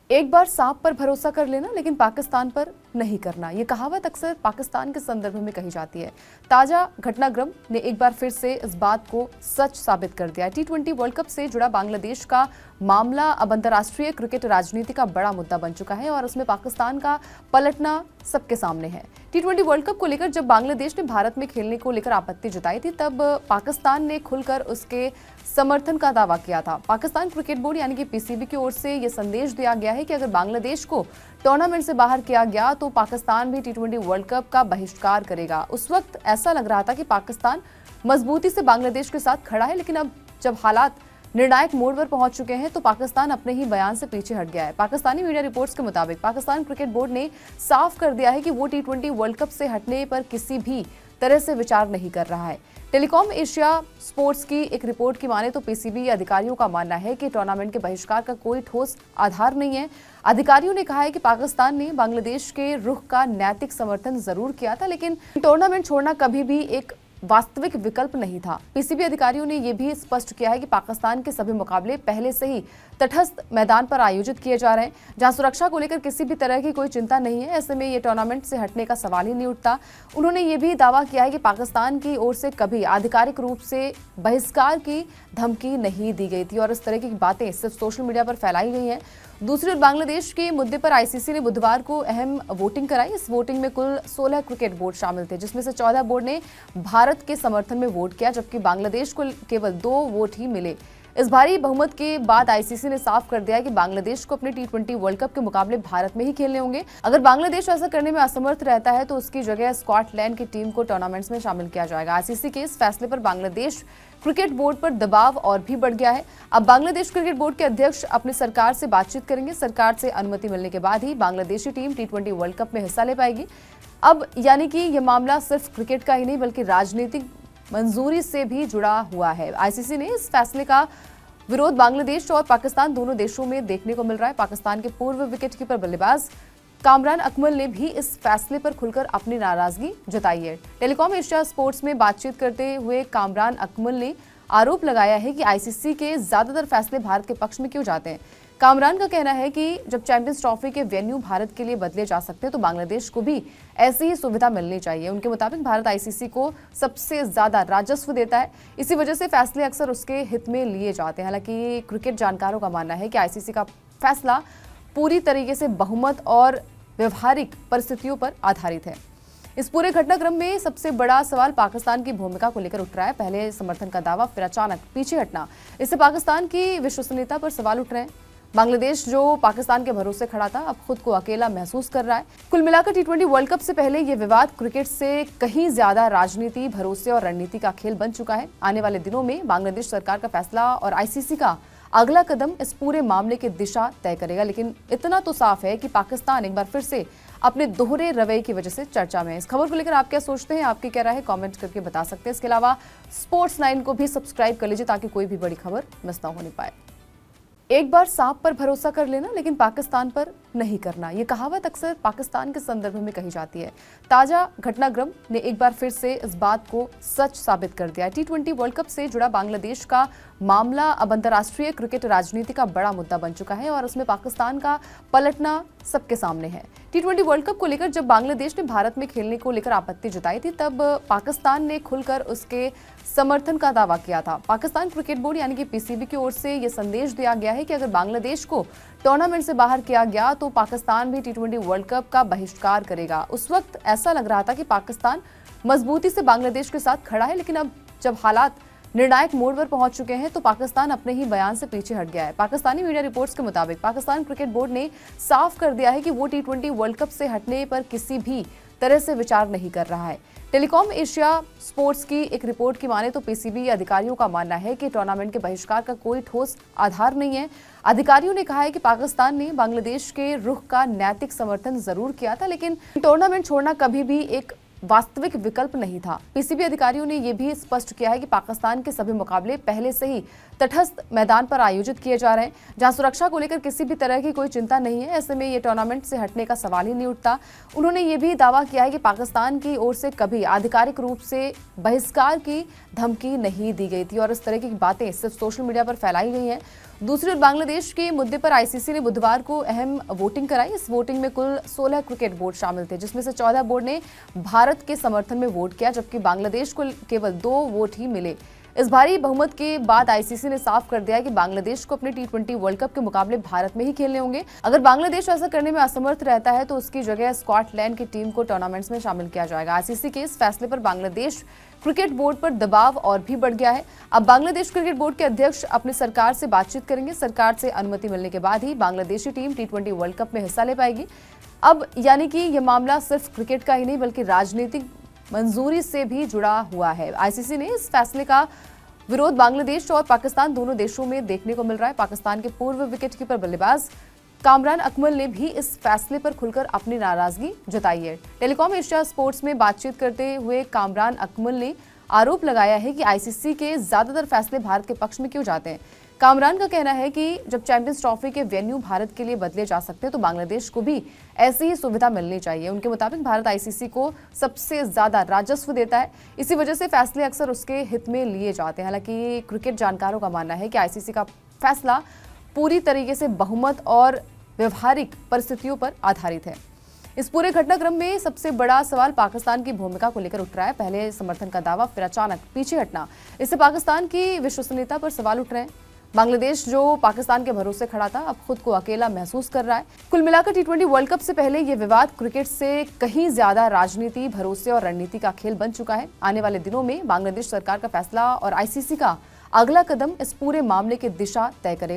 एक बार सांप पर भरोसा कर लेना लेकिन पाकिस्तान पर नहीं करना, ये कहावत अक्सर पाकिस्तान के संदर्भ में कही जाती है। ताजा घटनाक्रम ने एक बार फिर से इस बात को सच साबित कर दिया है। T20 वर्ल्ड कप से जुड़ा बांग्लादेश का मामला अब अंतर्राष्ट्रीय क्रिकेट राजनीति का बड़ा मुद्दा बन चुका है और उसमें पाकिस्तान का पलटना सबके सामने है। T20 वर्ल्ड कप को लेकर जब बांग्लादेश ने भारत में खेलने को लेकर आपत्ति जताई थी, तब पाकिस्तान ने खुलकर उसके समर्थन का दावा किया था। पाकिस्तान क्रिकेट बोर्ड यानी कि पीसीबी की ओर से यह संदेश दिया गया है कि अगर बांग्लादेश को टूर्नामेंट से बाहर किया गया तो पाकिस्तान भी T20 वर्ल्ड कप का बहिष्कार करेगा। उस वक्त ऐसा लग रहा था कि पाकिस्तान मजबूती से बांग्लादेश के साथ खड़ा है, लेकिन अब जब हालात निर्णायक मोड़ पर पहुंच चुके हैं तो पाकिस्तान अपने ही बयान से पीछे हट गया है। पाकिस्तानी मीडिया रिपोर्ट्स के मुताबिक पाकिस्तान क्रिकेट बोर्ड ने साफ कर दिया है कि वो T20 वर्ल्ड कप से हटने पर किसी भी तरह से विचार नहीं कर रहा है। टेलीकॉम एशिया स्पोर्ट्स की एक रिपोर्ट की माने तो पीसीबी अधिकारियों का मानना है कि टूर्नामेंट के बहिष्कार का कोई ठोस आधार नहीं है। अधिकारियों ने कहा है कि पाकिस्तान ने बांग्लादेश के रुख का नैतिक समर्थन जरूर किया था, लेकिन टूर्नामेंट छोड़ना कभी भी एक वास्तविक विकल्प नहीं था। पीसीबी अधिकारियों ने यह भी स्पष्ट किया है कि पाकिस्तान के सभी मुकाबले पहले से ही तटस्थ मैदान पर आयोजित किए जा रहे हैं, जहां सुरक्षा को लेकर किसी भी तरह की कोई चिंता नहीं है। ऐसे में ये टूर्नामेंट से हटने का सवाल ही नहीं उठता। उन्होंने ये भी दावा किया है कि पाकिस्तान की ओर से कभी आधिकारिक रूप से बहिष्कार की धमकी नहीं दी गई थी और इस तरह की बातें सिर्फ सोशल मीडिया पर फैलाई गई हैं। दूसरी ओर बांग्लादेश के मुद्दे पर आईसीसी ने बुधवार को अहम वोटिंग कराई। इस वोटिंग में कुल 16 क्रिकेट बोर्ड शामिल थे, जिसमें से 14 बोर्ड ने भारत के समर्थन में वोट किया, जबकि बांग्लादेश को केवल 2 वोट ही मिले। इस भारी बहुमत के बाद आईसीसी ने साफ कर दिया है कि बांग्लादेश को अपने T20 वर्ल्ड कप के मुकाबले भारत में ही खेलने होंगे। अगर बांग्लादेश ऐसा करने में असमर्थ रहता है तो उसकी जगह स्कॉटलैंड की टीम को टूर्नामेंट्स में शामिल किया जाएगा। आईसीसी के इस फैसले पर बांग्लादेश क्रिकेट बोर्ड पर दबाव और भी बढ़ गया है। अब बांग्लादेश क्रिकेट बोर्ड के अध्यक्ष अपनी सरकार से बातचीत करेंगे। सरकार से अनुमति मिलने के बाद ही Bangladeshi team T20 world cup में हिस्सा ले पाएगी। अब यानी कि यह मामला सिर्फ क्रिकेट का ही नहीं बल्कि राजनीतिक मंजूरी से भी जुड़ा हुआ है। आईसीसी ने इस फैसले का विरोध बांग्लादेश और पाकिस्तान दोनों देशों में देखने को मिल रहा है। पाकिस्तान के पूर्व विकेटकीपर बल्लेबाज कामरान अकमल ने भी इस फैसले पर खुलकर अपनी नाराजगी जताई है। टेलीकॉम एशिया स्पोर्ट्स में बातचीत करते हुए कामरान अकमल ने आरोप लगाया है कि आईसीसी के ज्यादातर फैसले भारत के पक्ष में क्यों जाते हैं। कामरान का कहना है कि जब चैंपियंस ट्रॉफी के वेन्यू भारत के लिए बदले जा सकते हैं तो बांग्लादेश को भी ऐसी ही सुविधा मिलनी चाहिए। उनके मुताबिक भारत आईसीसी को सबसे ज्यादा राजस्व देता है, इसी वजह से फैसले अक्सर उसके हित में लिए जाते हैं। हालांकि क्रिकेट जानकारों का मानना है कि आईसीसी का फैसला पूरी तरीके से बहुमत और व्यवहारिक परिस्थितियों पर आधारित है। इस पूरे घटनाक्रम में सबसे बड़ा सवाल पाकिस्तान की भूमिका को लेकर उठ रहा है। पहले समर्थन का दावा, फिर अचानक पीछे हटना, इससे पाकिस्तान की विश्वसनीयता पर सवाल उठ रहे हैं। बांग्लादेश जो पाकिस्तान के भरोसे खड़ा था, अब खुद को अकेला महसूस कर रहा है। कुल मिलाकर T20 वर्ल्ड कप से पहले ये विवाद क्रिकेट से कहीं ज्यादा राजनीति, भरोसे और रणनीति का खेल बन चुका है। आने वाले दिनों में बांग्लादेश सरकार का फैसला और आईसीसी का अगला कदम इस पूरे मामले की दिशा तय करेगा। लेकिन इतना तो साफ है कि पाकिस्तान एक बार फिर से अपने दोहरे रवैये की वजह से चर्चा में है। इस खबर को लेकर आप क्या सोचते हैं, आपकी क्या राय है, कमेंट करके बता सकते हैं। इसके अलावा स्पोर्ट्स 9 को भी सब्सक्राइब कर लीजिए ताकि कोई भी बड़ी खबर मिस ना होने पाए। एक बार सांप पर भरोसा कर लेना लेकिन पाकिस्तान पर नहीं करना, ये कहावत अक्सर पाकिस्तान के संदर्भ में कही जाती है। ताजा घटनाक्रम ने एक बार फिर से इस बात को सच साबित कर दिया है। T20 वर्ल्ड कप से जुड़ा बांग्लादेश का मामला अब अंतर्राष्ट्रीय क्रिकेट राजनीति का बड़ा मुद्दा बन चुका है और उसमें पाकिस्तान का पलटना सबके सामने है। T20 वर्ल्ड कप को लेकर जब बांग्लादेश ने भारत में खेलने को लेकर आपत्ति जताई थी, तब पाकिस्तान ने खुलकर उसके समर्थन का दावा किया था। पाकिस्तान क्रिकेट बोर्ड यानी कि पीसीबी की ओर से यह संदेश दिया गया है कि अगर बांग्लादेश को टूर्नामेंट से बाहर किया गया तो पाकिस्तान भी T20 वर्ल्ड कप का बहिष्कार करेगा। उस वक्त ऐसा लग रहा था कि पाकिस्तान मजबूती से बांग्लादेश के साथ खड़ा है, लेकिन अब जब हालात निर्णायक मोड़ पर पहुंच चुके हैं तो पाकिस्तान अपने ही बयान से पीछे हट गया है। पाकिस्तानी मीडिया रिपोर्ट्स के मुताबिक पाकिस्तान क्रिकेट बोर्ड ने साफ कर दिया है कि वो T20 वर्ल्ड कप से हटने पर किसी भी तरह से विचार नहीं कर रहा है। टेलीकॉम एशिया स्पोर्ट्स की एक रिपोर्ट की माने तो पीसीबी अधिकारियों का मानना है कि टूर्नामेंट के बहिष्कार का कोई ठोस आधार नहीं है। अधिकारियों ने कहा है कि पाकिस्तान ने बांग्लादेश के रुख का नैतिक समर्थन जरूर किया था, लेकिन टूर्नामेंट छोड़ना कभी भी एक वास्तविक विकल्प नहीं था। पीसीबी अधिकारियों ने यह भी स्पष्ट किया है कि पाकिस्तान के सभी मुकाबले पहले से ही तटस्थ मैदान पर आयोजित किए जा रहे हैं, जहां सुरक्षा को लेकर किसी भी तरह की कोई चिंता नहीं है। ऐसे में ये टूर्नामेंट से हटने का सवाल ही नहीं उठता। उन्होंने ये भी दावा किया है कि पाकिस्तान की ओर से कभी आधिकारिक रूप से बहिष्कार की धमकी नहीं दी गई थी और इस तरह की बातें सिर्फ सोशल मीडिया पर फैलाई गई हैं। दूसरी ओर बांग्लादेश के मुद्दे पर आईसीसी ने बुधवार को अहम वोटिंग कराई। इस वोटिंग में कुल 16 क्रिकेट बोर्ड शामिल थे, जिसमें से 14 बोर्ड ने भारत के समर्थन में वोट किया, जबकि बांग्लादेश को केवल 2 वोट ही मिले। इस भारी बहुमत के बाद आईसीसी ने साफ कर दिया है कि बांग्लादेश को अपने टी20 वर्ल्ड कप के मुकाबले भारत में ही खेलने होंगे। अगर बांग्लादेश ऐसा करने में असमर्थ रहता है तो उसकी जगह स्कॉटलैंड की टीम को टूर्नामेंट्स में शामिल किया जाएगा। आईसीसी के इस फैसले पर बांग्लादेश क्रिकेट बोर्ड पर दबाव और भी बढ़ गया है। अब बांग्लादेश क्रिकेट बोर्ड के अध्यक्ष अपनी सरकार से बातचीत करेंगे। सरकार से अनुमति मिलने के बाद ही बांग्लादेशी टीम टी20 वर्ल्ड कप में हिस्सा ले पाएगी। अब यानी कि यह मामला सिर्फ क्रिकेट का ही नहीं बल्कि राजनीतिक मंजूरी से भी जुड़ा हुआ है। आईसीसी ने इस फैसले का विरोध बांग्लादेश और पाकिस्तान दोनों देशों में देखने को मिल रहा है। पाकिस्तान के पूर्व विकेटकीपर बल्लेबाज कामरान अकमल ने भी इस फैसले पर खुलकर अपनी नाराजगी जताई है। टेलीकॉम एशिया स्पोर्ट्स में बातचीत करते हुए कामरान अकमल ने आरोप लगाया है कि आईसीसी के ज्यादातर फैसले भारत के पक्ष में क्यों जाते हैं। कामरान का कहना है कि जब चैंपियंस ट्रॉफी के वेन्यू भारत के लिए बदले जा सकते हैं तो बांग्लादेश को भी ऐसी ही सुविधा मिलनी चाहिए। उनके मुताबिक भारत आईसीसी को सबसे ज्यादा राजस्व देता है, इसी वजह से फैसले अक्सर उसके हित में लिए जाते हैं। हालांकि क्रिकेट जानकारों का मानना है कि आईसीसी का फैसला पूरी तरीके से बहुमत और व्यवहारिक परिस्थितियों पर आधारित है। इस पूरे घटनाक्रम में सबसे बड़ा सवाल पाकिस्तान की भूमिका को लेकर उठ रहा है। पहले समर्थन का दावा, फिर अचानक पीछे हटना, इससे पाकिस्तान की विश्वसनीयता पर सवाल उठ रहे हैं। बांग्लादेश जो पाकिस्तान के भरोसे खड़ा था, अब खुद को अकेला महसूस कर रहा है। कुल मिलाकर टी20 वर्ल्ड कप से पहले ये विवाद क्रिकेट से कहीं ज्यादा राजनीति, भरोसे और रणनीति का खेल बन चुका है। आने वाले दिनों में बांग्लादेश सरकार का फैसला और आईसीसी का अगला कदम इस पूरे मामले की दिशा तय करेगा।